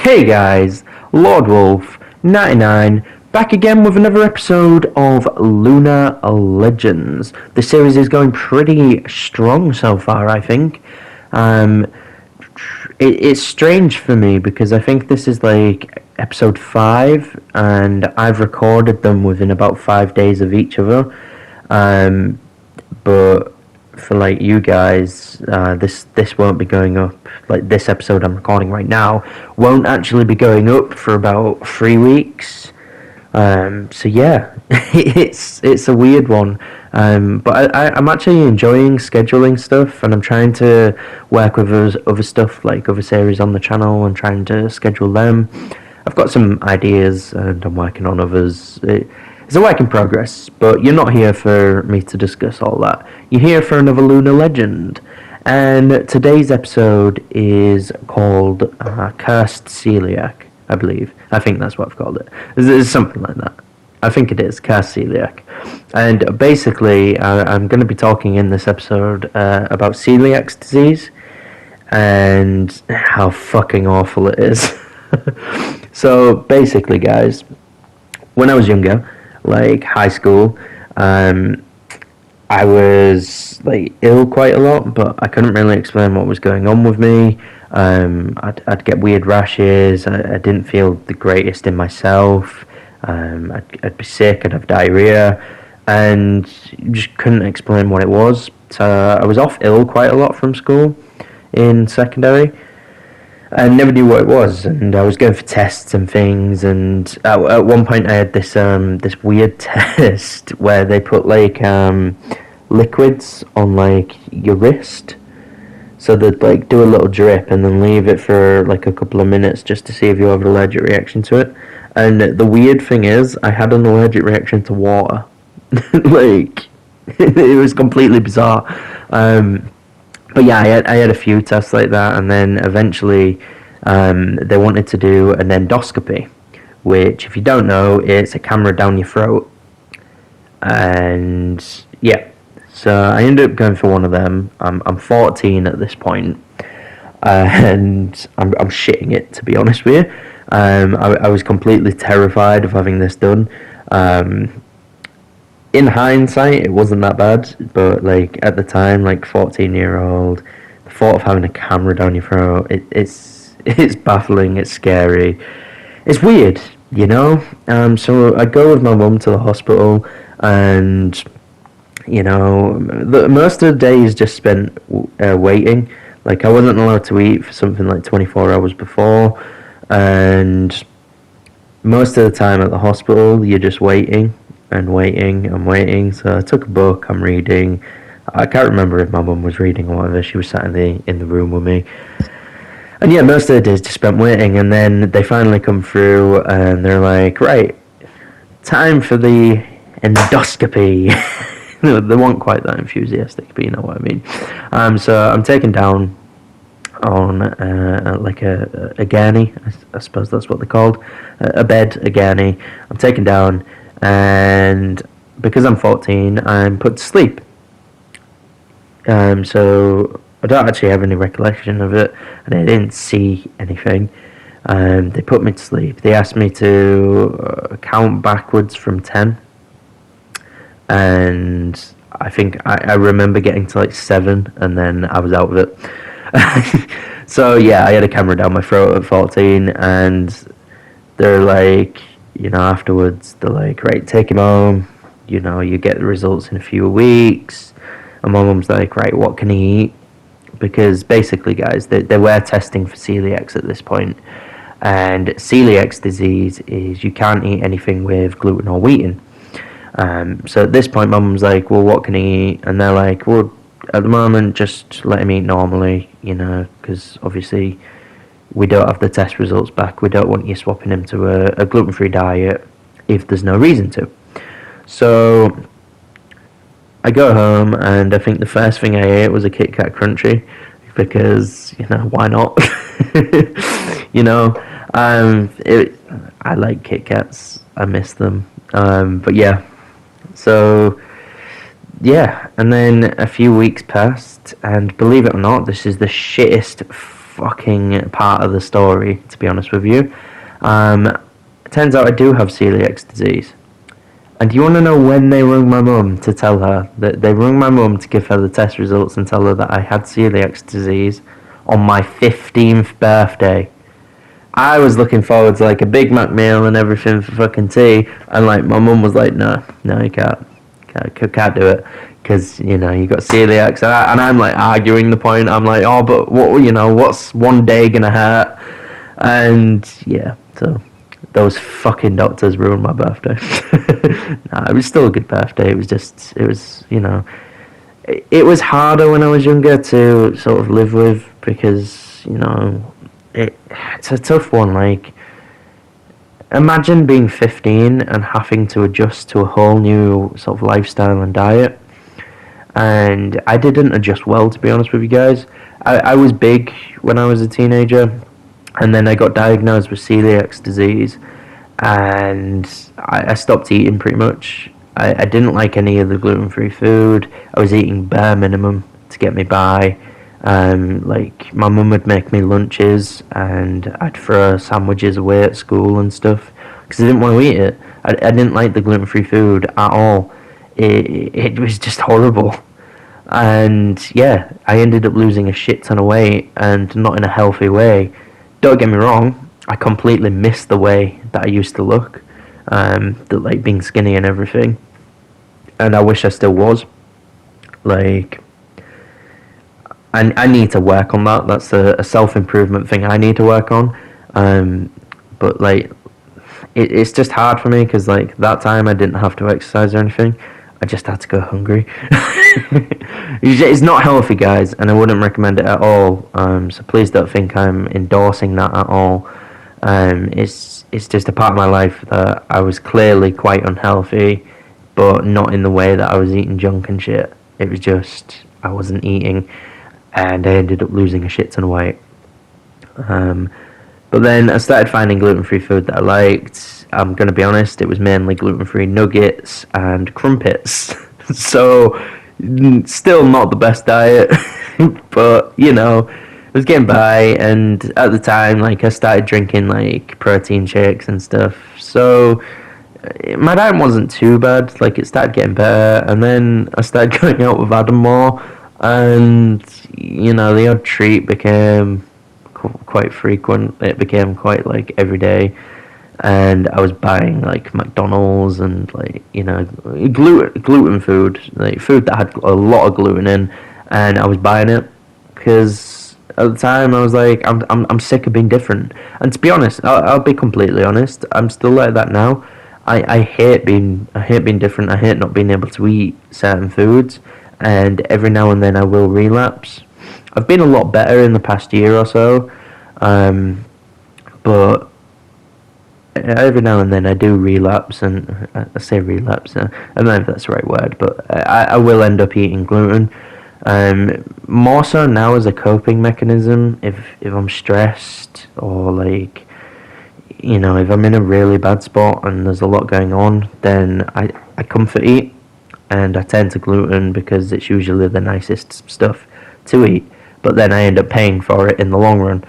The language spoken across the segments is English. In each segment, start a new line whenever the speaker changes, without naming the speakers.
Hey guys, Lord Wolf 99 back again with another episode of Lunar Legends. The series is going pretty strong so far, I think. Um, it's strange for me because I think this is like episode 5 and I've recorded them within about 5 days of each other. Um, but for like you guys, this won't be going up. Like this episode I'm recording right now won't actually be going up for about 3 weeks. So yeah, it's a weird one. But I'm actually enjoying scheduling stuff, and I'm trying to work with other stuff like other series on the channel and trying to schedule them. I've got some ideas, and I'm working on others. It's a work in progress, but you're not here for me to discuss all that. You're here for another Lunar Legend. And today's episode is called Cursed Coeliac, I believe. I think that's what I've called it. It's something like that. I think it is, Cursed Coeliac. And basically, I'm going to be talking in this episode about celiac disease and how fucking awful it is. So basically, guys, when I was younger, like high school, I was like ill quite a lot, but I couldn't really explain what was going on with me. I'd get weird rashes. I didn't feel the greatest in myself. I'd be sick. I'd have diarrhea, and just couldn't explain what it was. So I was off ill quite a lot from school in secondary. I never knew what it was, and I was going for tests and things. And at one point, I had this weird test where they put like liquids on like your wrist, so they'd like do a little drip and then leave it for like a couple of minutes just to see if you have an allergic reaction to it. And the weird thing is, I had an allergic reaction to water. Like it was completely bizarre. But yeah, I had a few tests like that, and then eventually they wanted to do an endoscopy, which, if you don't know, it's a camera down your throat. And yeah, so I ended up going for one of them. I'm 14 at this point, and I'm shitting it, to be honest with you. I was completely terrified of having this done. In hindsight, it wasn't that bad, but like at the time, like 14-year-old, the thought of having a camera down your throat, it's baffling, it's scary, it's weird, you know. So I go with my mum to the hospital, and most of the day is just spent waiting. Like I wasn't allowed to eat for something like 24 hours before, and most of the time at the hospital, you're just waiting and waiting and waiting. So I took a book, I'm reading. I can't remember if my mum was reading or whatever. She was sat in the room with me. And yeah, most of the days just spent waiting, and then they finally come through and they're like, right, time for the endoscopy. They weren't quite that enthusiastic, but you know what I mean. So I'm taken down on like a gurney, I suppose that's what they're called, a bed, a gurney. I'm taken down, and because I'm 14, I'm put to sleep. So I don't actually have any recollection of it, and I didn't see anything. They put me to sleep. They asked me to count backwards from 10, and I think I remember getting to like 7, and then I was out of it. So yeah, I had a camera down my throat at 14, and they're like, afterwards, they're like, right, take him home. You get the results in a few weeks. And my mum's like, right, what can he eat? Because basically, guys, they were testing for celiacs at this point. And celiac disease is you can't eat anything with gluten or wheaten. So at this point, my mum's like, well, what can he eat? And they're like, well, at the moment, just let him eat normally, because obviously we don't have the test results back. We don't want you swapping him to a gluten-free diet if there's no reason to. So I go home, and I think the first thing I ate was a Kit Kat Crunchy, because, why not? I like Kit Kats. I miss them. But yeah, so yeah, and then a few weeks passed, and believe it or not, this is the shittest fucking part of the story, to be honest with you. It turns out I do have celiac disease. And do you want to know when they rung my mum to tell her that they rung my mum to give her the test results and tell her that I had celiac disease on my 15th birthday? I was looking forward to like a Big Mac meal and everything for fucking tea, and like my mum was like, no, you can't do it because you got celiac, and I'm like arguing the point. I'm like, oh, but what's one day gonna hurt? And yeah, so those fucking doctors ruined my birthday. Nah, it was still a good birthday. It was harder when I was younger to sort of live with because it's a tough one. Like, imagine being 15 and having to adjust to a whole new sort of lifestyle and diet. And I didn't adjust well, to be honest with you guys. I was big when I was a teenager, and then I got diagnosed with celiac disease, and I stopped eating pretty much. I didn't like any of the gluten-free food. I was eating bare minimum to get me by. Like, my mum would make me lunches, and I'd throw sandwiches away at school and stuff, because I didn't want to eat it. I didn't like the gluten-free food at all. It was just horrible. And yeah, I ended up losing a shit ton of weight, and not in a healthy way. Don't get me wrong, I completely missed the way that I used to look, like being skinny and everything, and I wish I still was. Like, I need to work on that. That's a self-improvement thing I need to work on. But like, it's just hard for me because like that time I didn't have to exercise or anything. I just had to go hungry. It's not healthy, guys, and I wouldn't recommend it at all. So please don't think I'm endorsing that at all. It's just a part of my life that I was clearly quite unhealthy, but not in the way that I was eating junk and shit. It was just I wasn't eating, and I ended up losing a shit ton of weight. But then I started finding gluten-free food that I liked. I'm going to be honest, it was mainly gluten-free nuggets and crumpets. So, still not the best diet, but, I was getting by, and at the time, like, I started drinking, like, protein shakes and stuff. So, my diet wasn't too bad. Like, it started getting better, and then I started going out with Adam more, and, the odd treat became quite frequent. It became quite like every day, and I was buying like McDonald's and like gluten food, like food that had a lot of gluten in, and I was buying it because at the time I was like, I'm sick of being different. And to be honest, I'll be completely honest, I'm still like that now. I hate being different. I hate not being able to eat certain foods, and every now and then I will relapse. I've been a lot better in the past year or so, but every now and then I do relapse, and I say relapse, I don't know if that's the right word, but I will end up eating gluten, more so now as a coping mechanism. If I'm stressed, or like, if I'm in a really bad spot and there's a lot going on, then I comfort eat, and I tend to gluten because it's usually the nicest stuff to eat. But then I end up paying for it in the long run.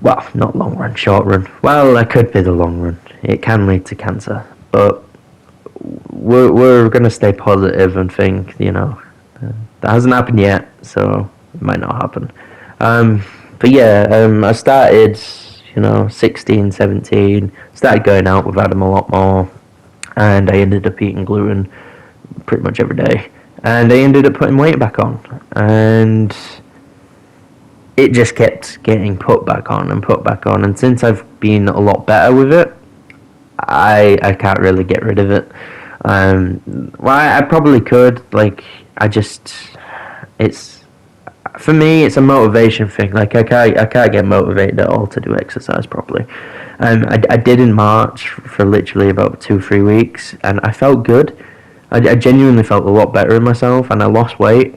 Well, not long run, short run. Well, it could be the long run. It can lead to cancer. But we're going to stay positive and think, that hasn't happened yet, so it might not happen. But yeah, I started, 16, 17, started going out with Adam a lot more, and I ended up eating gluten pretty much every day. And I ended up putting weight back on, and it just kept getting put back on, and since I've been a lot better with it, I can't really get rid of it. Well, I probably could, like, for me, it's a motivation thing. Like, I can't get motivated at all to do exercise properly. I did in March for literally about 2-3 weeks, and I felt good. I genuinely felt a lot better in myself, and I lost weight,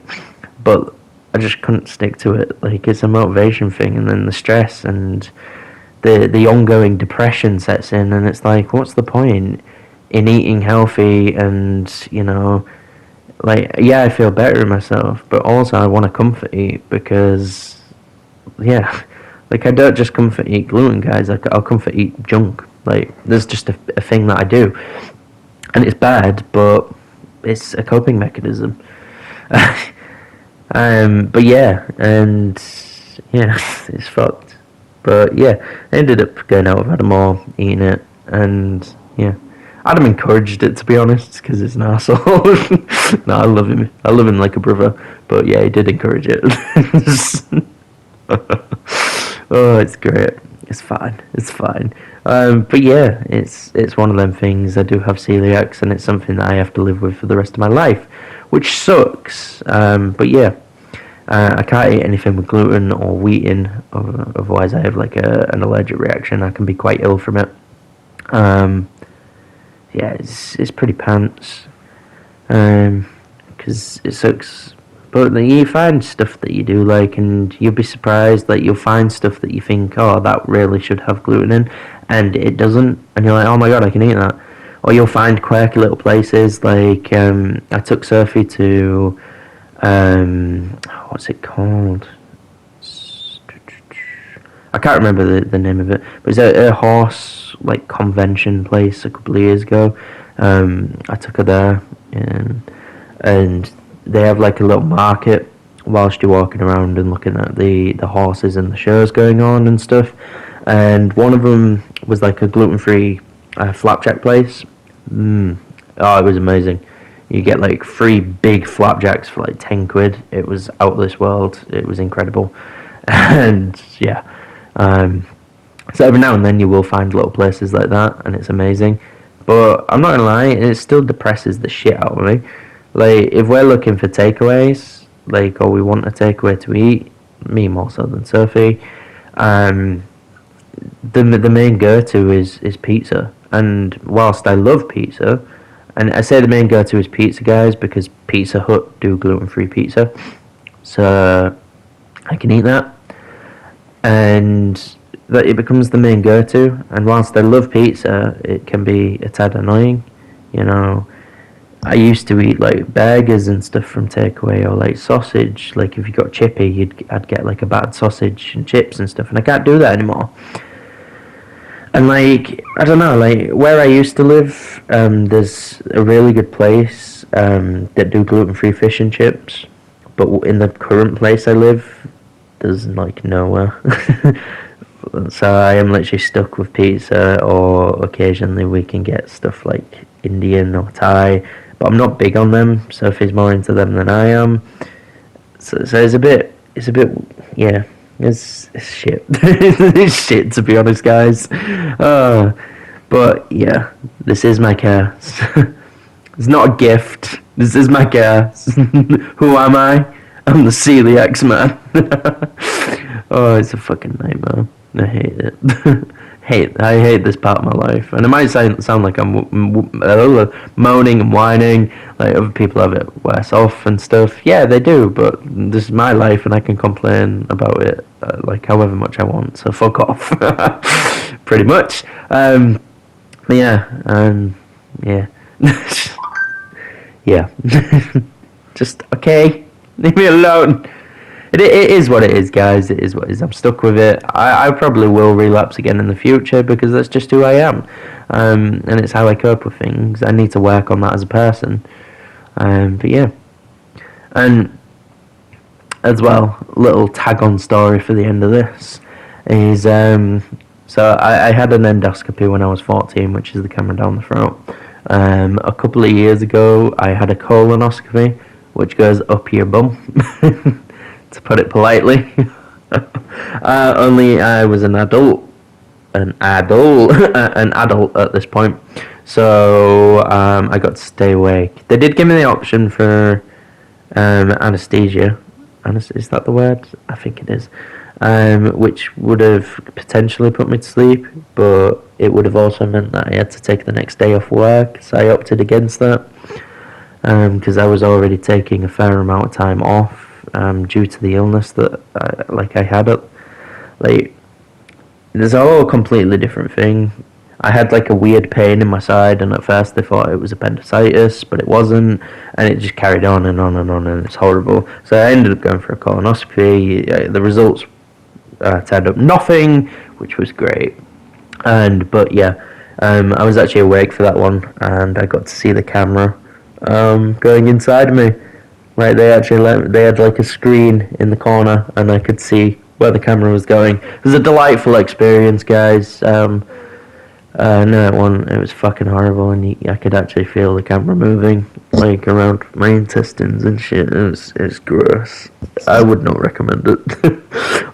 but I just couldn't stick to it. Like, it's a motivation thing, and then the stress and the ongoing depression sets in, and it's like, what's the point in eating healthy? And like, yeah, I feel better in myself, but also I want to comfort eat because, yeah, like I don't just come for eat gluten, guys. Like I'll come for eat junk. Like there's just a thing that I do, and it's bad, but it's a coping mechanism. But yeah, and yeah, it's fucked. But yeah, I ended up going out with Adam all, eating it, and yeah, Adam encouraged it, to be honest, because it's an asshole. No, I love him. I love him like a brother. But yeah, he did encourage it. Oh, it's great. It's fine. It's fine. But yeah, it's one of them things. I do have celiacs, and it's something that I have to live with for the rest of my life, which sucks. But yeah, I can't eat anything with gluten or wheaten, otherwise I have like an allergic reaction. I can be quite ill from it. Yeah, it's pretty pants. Because it sucks. But like, you find stuff that you do like, and you'll be surprised. Like you'll find stuff that you think, oh, that really should have gluten in, and it doesn't. And you're like, oh my god, I can eat that. Or you'll find quirky little places. Like I took Sophie to, what's it called? I can't remember the name of it, but it's a horse like convention place a couple of years ago. I took her there, and they have like a little market whilst you're walking around and looking at the horses and the shows going on and stuff. And one of them was like a gluten-free flapjack place. Oh, it was amazing. You get like 3 big flapjacks for like 10 quid. It was out of this world. It was incredible. And yeah, so every now and then you will find little places like that, and it's amazing. But I'm not gonna lie, it still depresses the shit out of me. Like if we're looking for takeaways, like or we want a takeaway to eat, me more so than Sophie, the main go-to is pizza. And whilst I love pizza, and I say the main go-to is pizza, guys, because Pizza Hut do gluten-free pizza, so I can eat that, and that it becomes the main go-to. And whilst I love pizza, it can be a tad annoying, you know. I used to eat like burgers and stuff from takeaway, or like sausage. Like if you got chippy, I'd get like a battered sausage and chips and stuff, and I can't do that anymore. And like I don't know, like where I used to live, there's a really good place that do gluten-free fish and chips, but in the current place I live, there's like nowhere. So I am literally stuck with pizza, or occasionally we can get stuff like Indian or Thai, but I'm not big on them. Sophie's more into them than I am. So it's a bit, yeah, it's shit. It's shit, to be honest, guys. But yeah, this is my curse. It's not a gift. This is my curse. Who am I? I'm the celiacs man. Oh, it's a fucking nightmare. I hate it. I hate this part of my life, and it might sound like I'm moaning and whining, like other people have it worse off and stuff. Yeah, they do, but this is my life, and I can complain about it like however much I want. So fuck off, pretty much. Yeah, yeah, yeah. Just okay. Leave me alone. It is what it is, guys. It is what it is. I'm stuck with it. I probably will relapse again in the future because that's just who I am. And it's how I cope with things. I need to work on that as a person. But yeah. And as well, little tag-on story for the end of this is... so I had an endoscopy when I was 14, which is the camera down the throat. A couple of years ago, I had a colonoscopy, which goes up your bum. To put it politely. Only I was an adult at this point, so I got to stay awake. They did give me the option for anesthesia. Is that the word? I think it is. Which would have potentially put me to sleep, but it would have also meant that I had to take the next day off work, so I opted against that, because I was already taking a fair amount of time off due to the illness that I had. Like, there's a whole completely different thing. I had like a weird pain in my side, and at first they thought it was appendicitis, but it wasn't, and it just carried on and on and on, and it's horrible. So I ended up going for a colonoscopy. The results turned up nothing, which was great. But yeah, I was actually awake for that one, and I got to see the camera going inside me. Like they had like a screen in the corner, and I could see where the camera was going. It was a delightful experience, guys. No, it was fucking horrible, and I could actually feel the camera moving, like around my intestines and shit. It's gross. I would not recommend it.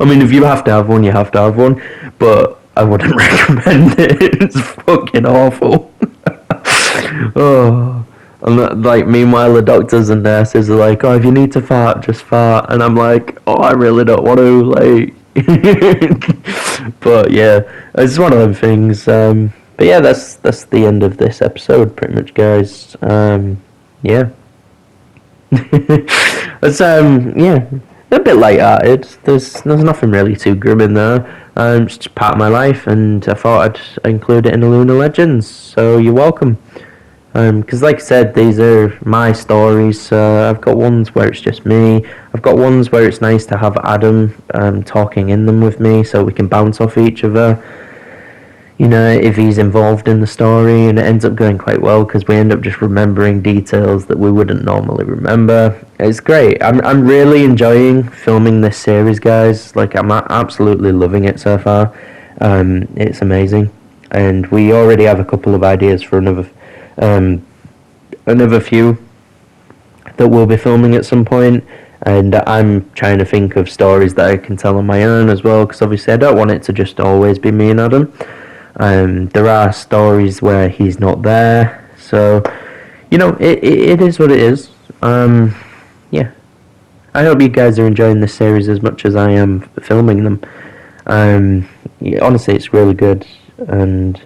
I mean, if you have to have one, you have to have one, but I wouldn't recommend it. It's fucking awful. Oh. And like, meanwhile, the doctors and nurses are like, "Oh, if you need to fart, just fart." And I'm like, "Oh, I really don't want to." Like, but yeah, it's one of them things. But yeah, that's the end of this episode, pretty much, guys. Yeah, it's yeah, a bit light-hearted. There's nothing really too grim in there. It's just part of my life, and I thought I'd include it in the Lunar Legends. So you're welcome. Because like I said, these are my stories. I've got ones where it's just me. I've got ones where it's nice to have Adam talking in them with me, so we can bounce off each other. You know, if he's involved in the story, and it ends up going quite well because we end up just remembering details that we wouldn't normally remember. It's great. I'm really enjoying filming this series, guys. Like, I'm absolutely loving it so far. It's amazing, and we already have a couple of ideas for another few that we'll be filming at some point, and I'm trying to think of stories that I can tell on my own as well, because obviously I don't want it to just always be me and Adam. There are stories where he's not there, so you know, it is what it is. Yeah, I hope you guys are enjoying this series as much as I am filming them. Yeah, honestly, it's really good, and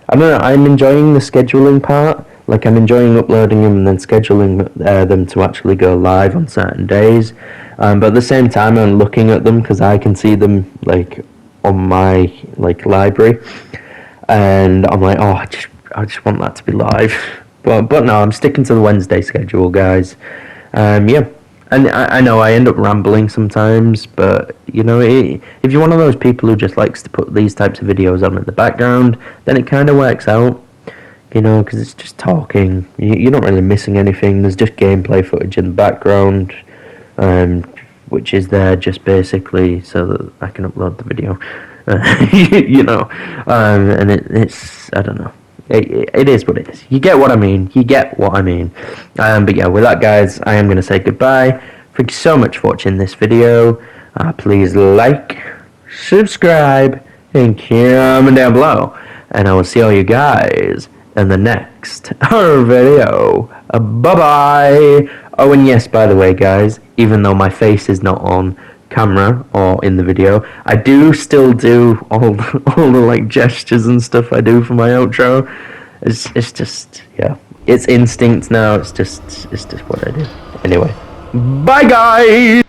I don't know, I'm enjoying the scheduling part. Like, I'm enjoying uploading them and then scheduling them to actually go live on certain days. But at the same time, I'm looking at them because I can see them, like, on my, like, library. And I'm like, oh, I just want that to be live. But no, I'm sticking to the Wednesday schedule, guys. Yeah. And I know I end up rambling sometimes, but, you know, if you're one of those people who just likes to put these types of videos on in the background, then it kind of works out, you know, because it's just talking. You're not really missing anything. There's just gameplay footage in the background, which is there just basically so that I can upload the video, you know, and it's, I don't know. It is what it is. You get what I mean. But yeah, with that, guys, I am going to say goodbye. Thank you so much for watching this video. Please like, subscribe, and comment down below. And I will see all you guys in the next video. Bye-bye. Oh, and yes, by the way, guys, even though my face is not on camera or in the video, I do still do all the like gestures and stuff I do for my outro. It's just, yeah, it's instinct now. It's just what I do. Anyway, bye guys.